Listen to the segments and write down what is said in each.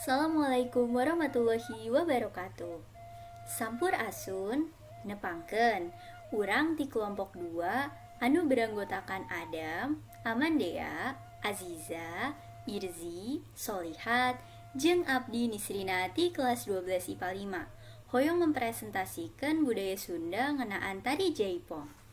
Assalamualaikum warahmatullahi wabarakatuh. Sampur asun, nepangken, urang di kelompok 2 anu beranggotakan Adam, Amandea, Aziza, Irzi, Solihat, jeung Abdi Nisrina di kelas 12 IPA 5. Hoyong mempresentasikan budaya Sunda ngenaan tari Jaipong.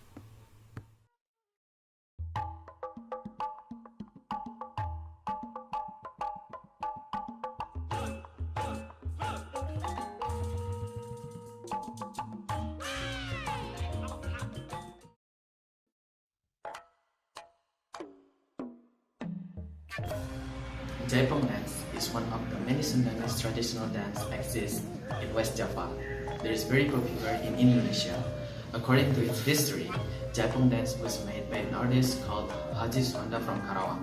Jaipong dance is one of the many Sundanese traditional dance exists in West Java. It is very popular in Indonesia. According to its history, Jaipong dance was made by an artist called Haji Swanda from Karawang.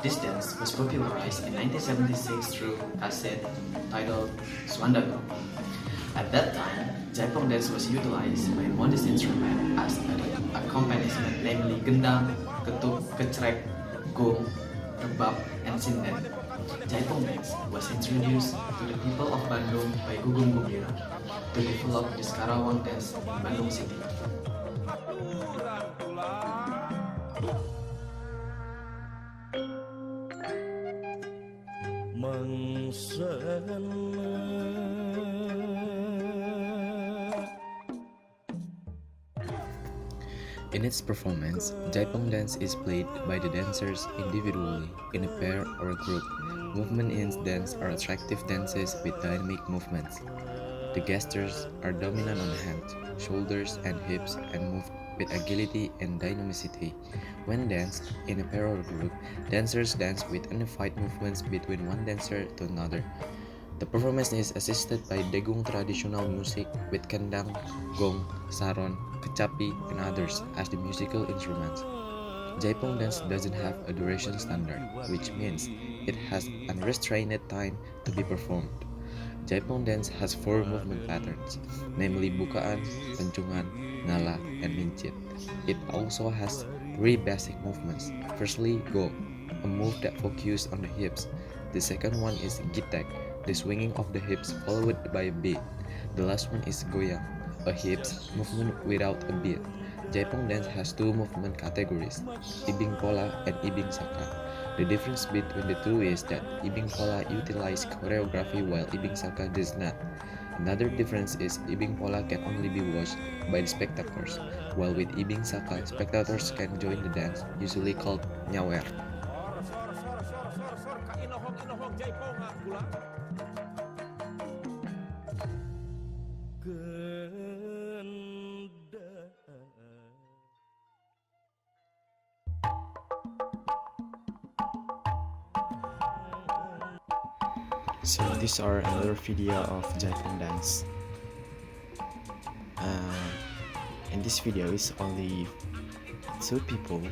This dance was popularized in 1976 through cassette titled Swanda Go. At that time, Jaipong dance was utilized by modest instrument as an accompaniment, namely gendang, ketuk, kecrek, gong, rebab, and sinden. Jaipong dance was introduced to the people of Bandung by Gugum Gumbira to develop this Karawang dance in Bandung City. In its performance, Jaipong dance is played by the dancers individually, in a pair or a group. Movement in dance are attractive dances with dynamic movements. The gestures are dominant on hands, shoulders, and hips and move with agility and dynamicity. When danced in a pair or group, dancers dance with unified movements between one dancer to another. The performance is assisted by degung traditional music with kendang, gong, saron, kecapi, and others as the musical instruments. Jaipong dance doesn't have a duration standard, which means it has unrestrained time to be performed. Jaipong dance has 4 movement patterns, namely bukaan, pencungan, ngala, and mincit. It also has 3 basic movements. Firstly, go, a move that focuses on the hips. The second one is gitek, the swinging of the hips followed by a beat. The last one is goyang, a hips movement without a beat. Jaipong dance has 2 movement categories, ibing pola and ibing saka. The difference between the two is that ibing pola utilizes choreography while ibing saka does not. Another difference is ibing pola can only be watched by the spectators, while with ibing saka, spectators can join the dance, usually called nyawer. So these are another video of Jaipong dance. In this video is only 2 people.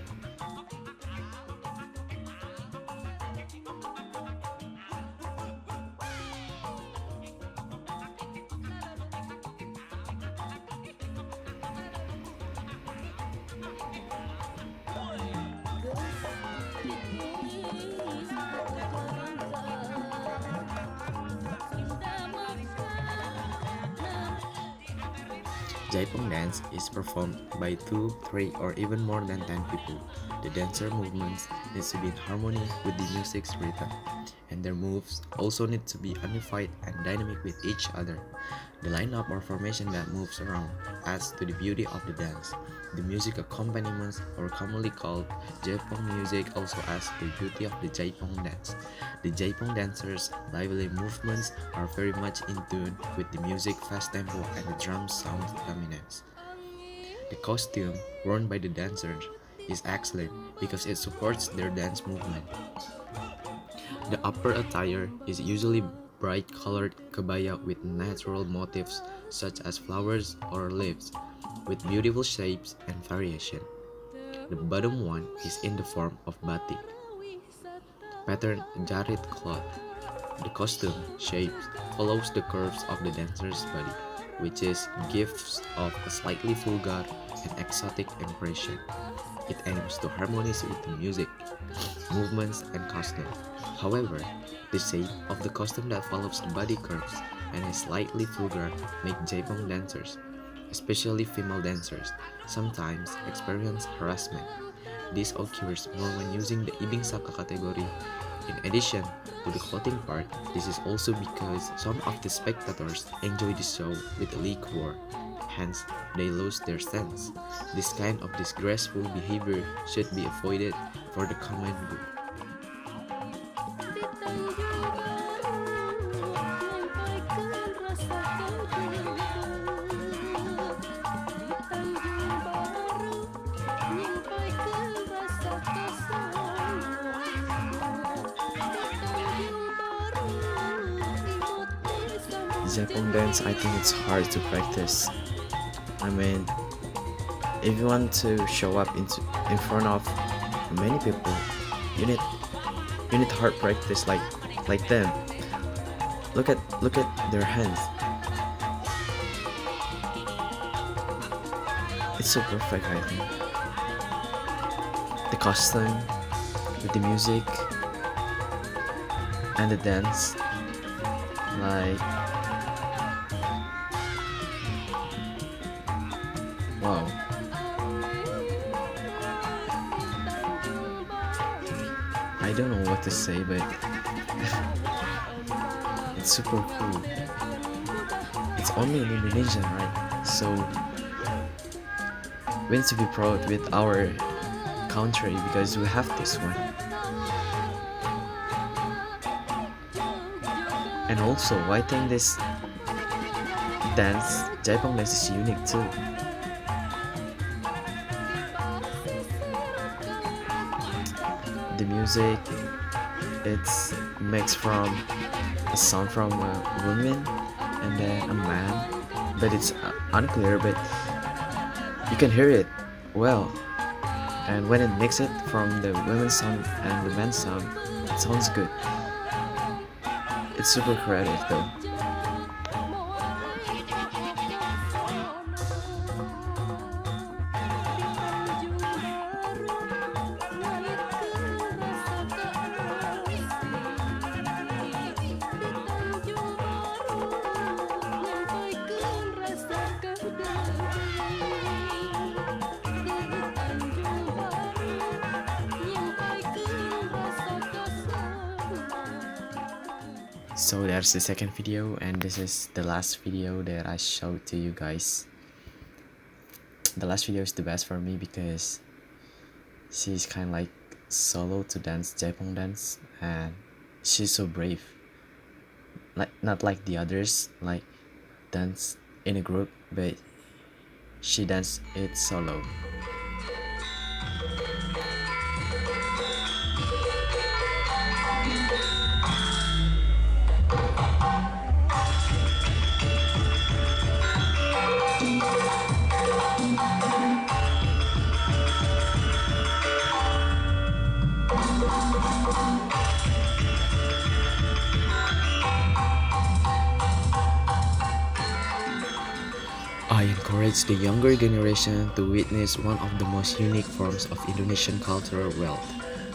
Jaipong dance is performed by 2, 3, or even more than 10 people. The dancer movements need to be in harmony with the music's rhythm, and their moves also need to be unified and dynamic with each other. The lineup or formation that moves around adds to the beauty of the dance. The music accompaniments, or commonly called Jaipong music, also adds to the beauty of the Jaipong dance. The Jaipong dancers' lively movements are very much in tune with the music fast tempo and the drum sound dominance. The costume worn by the dancers is excellent because it supports their dance movement. The upper attire is usually bright colored kebaya with natural motifs such as flowers or leaves, with beautiful shapes and variation. The bottom one is in the form of batik, patterned jarit cloth. The costume shapes follows the curves of the dancer's body, which is gives off a slightly vulgar and exotic impression. It aims to harmonize with the music, movements, and costume. However, The shape of the costume that follows the body curves and is slightly vulgar make Jaipong dancers, especially female dancers, sometimes experience harassment. This occurs more when using the Ibing Saka category. In addition to the clothing part, this is also because some of the spectators enjoy the show with a liquor, hence they lose their sense. This kind of disgraceful behavior should be avoided for the common good. Japan dance, I think it's hard to practice. I mean, if you want to show up in front of many people, you need hard practice like them. Look at their hands. It's so perfect, I think. The costume, with the music, and the dance, like wow. I don't know what to say, but it's super cool. It's only in Indonesian, right? So we need to be proud with our country because we have this one. And also, I think this Jaipong dance is unique too. The music, it's mixed from a sound from a woman and then a man, but it's unclear, but you can hear it well. And when it mixes it from the women's sound and the men's sound, it sounds good. It's super creative though. So there's the second video, and this is the last video that I showed to you guys. The last video is the best for me because she's kind of like solo to dance Jaipong dance, and she's so brave. Like not like the others, like dance in a group, but she dance it solo. I encourage the younger generation to witness one of the most unique forms of Indonesian cultural wealth,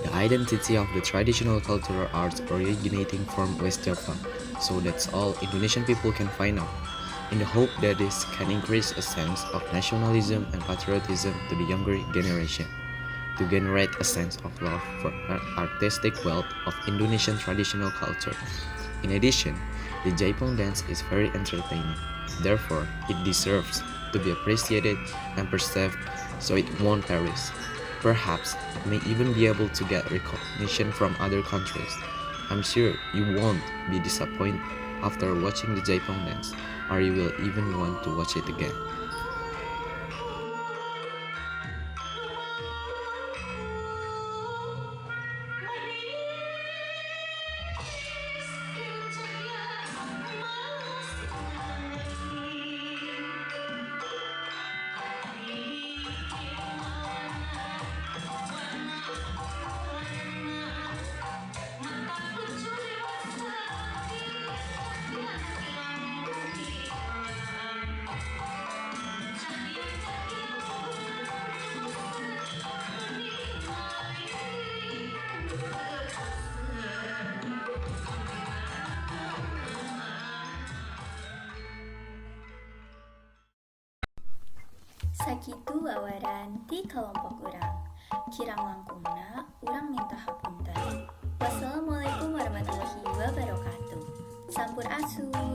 the identity of the traditional cultural arts originating from West Java. So that's all Indonesian people can find out, in the hope that this can increase a sense of nationalism and patriotism to the younger generation, to generate a sense of love for artistic wealth of Indonesian traditional culture. In addition, the Jaipong dance is very entertaining. Therefore, it deserves to be appreciated and perceived so it won't perish. Perhaps it may even be able to get recognition from other countries. I'm sure you won't be disappointed after watching the Jaipong dance, or you will even want to watch it again. Sakitu awaran ti kelompok urang. Kirang langkungna urang minta hapunten. Wassalamualaikum warahmatullahi wabarakatuh. Sampurasun.